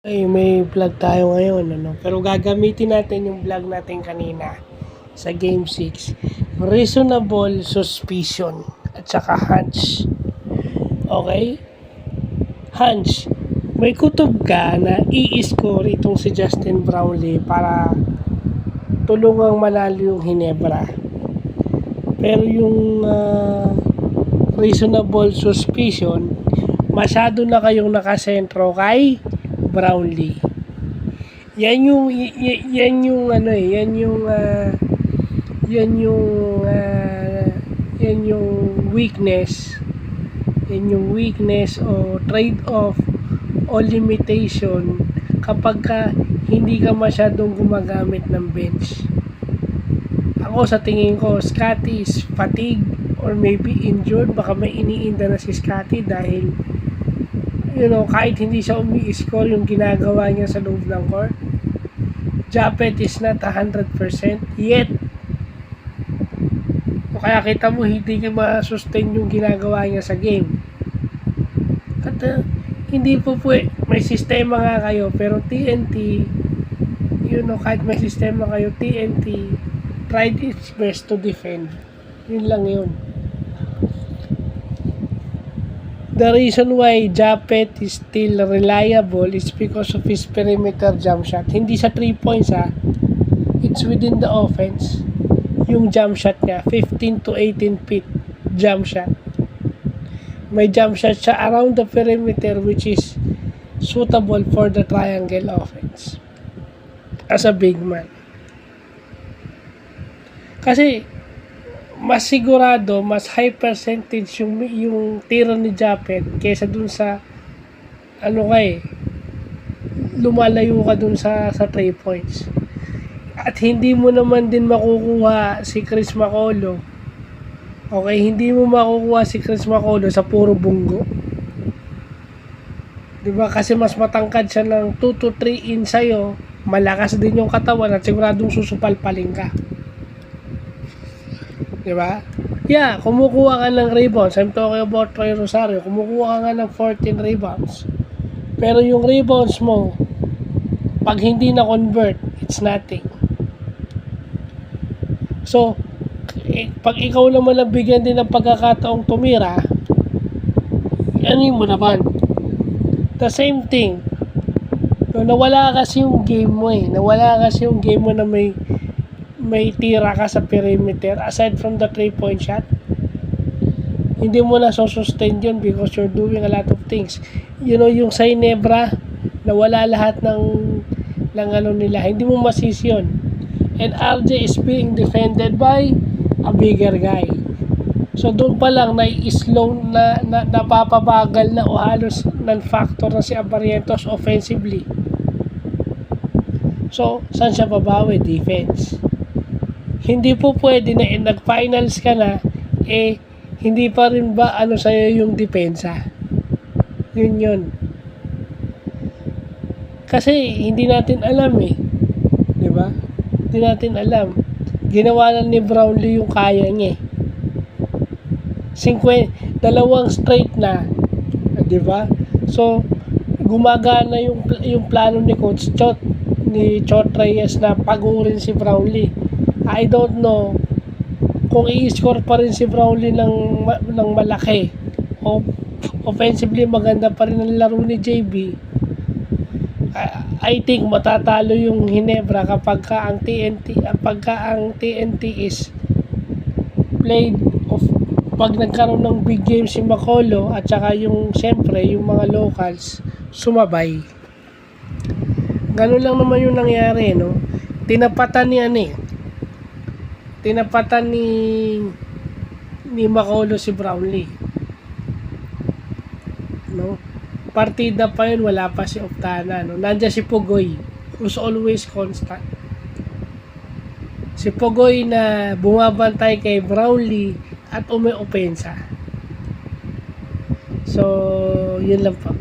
Ay, may vlog tayo ngayon, ano? Pero gagamitin natin yung vlog natin kanina sa Game 6. Reasonable suspicion at saka hunch. Okay? Hunch. May kutob ka na i-score itong si Justin Brownlee para tulungang manalo yung Hinebra. Pero yung reasonable suspicion, masyado na kayong nakasentro kay Brownlee. Yan yung weakness. Yan yung weakness o trade-off o limitation kapag hindi ka masyadong gumagamit ng bench. Ako sa tingin ko, Scotty is fatigue or maybe injured. Baka may iniinda na si Scotty dahil kahit hindi siya umi-score yung ginagawa niya sa loob ng court. Japet is not 100% yet. O kaya kita mo hindi niya ma-sustain yung ginagawa niya sa game. At hindi po may sistema nga kayo, pero TNT, kahit may sistema kayo, TNT tried its best to defend. Yun lang yun. The reason why Japet is still reliable is because of his perimeter jump shot. Hindi sa 3 points it's within the offense. Yung jump shot niya, 15 to 18 feet jump shot. May jump shot siya around the perimeter which is suitable for the triangle offense. As a big man. Kasi mas sigurado, mas high percentage yung tira ni Japet kaysa dun sa lumalayo ka dun sa 3 points. At hindi mo naman din makukuha si Chris Makolo. Okay, hindi mo makukuha si Chris Makolo sa puro bunggo. 'Di ba? Kasi mas matangkad siya ng 2 to 3 in sa'yo, malakas din yung katawan at siguradong susupalpalin ka. Diba? Yeah, kumukuha ka ng rebounds. I'm talking about Troy Rosario. Kumukuha ka nga ng 14 rebounds. Pero yung rebounds mo, pag hindi na-convert, it's nothing. So, pag ikaw naman nabigyan din ng pagkakataong tumira, ano mo naman? The same thing. Nawala kasi yung game mo Nawala kasi yung game mo na may tira ka sa perimeter aside from the 3-point shot. Hindi mo na sustain yun because you're doing a lot of things. Yung sa Hinebra, nawala lahat ng nila. Hindi mo masisi yun. And RJ is being defended by a bigger guy. So doon pa lang slow na napapabagal na o halos non-factor na si Abarrientos offensively. So, saan siya babawi? Defense. Hindi po pwede na nag-finals ka na, hindi pa rin ba sa'yo yung depensa? Yun. Kasi hindi natin alam di ba? Hindi natin alam. Ginawa na ni Brownlee yung kaya niya 2 straight na, di ba? So, gumagana yung plano ni Coach Chot Reyes na pagurin si Brownlee. I don't know kung i-score pa rin si Brownlee ng malaki o offensively maganda pa rin ang laro ni JB. I think matatalo yung Hinebra kapag ang TNT is played pag nagkaroon ng big game si Makolo at saka yung mga locals sumabay. Ganun lang naman yung nangyari, tinapatan ni Makolo si Brownlee. Partida pa yun, wala pa si Optana. Nandiyan si Pugoy, who's always constant. Si Pugoy na bumabantay kay Brownlee at umi-opensa. So, yun lang po.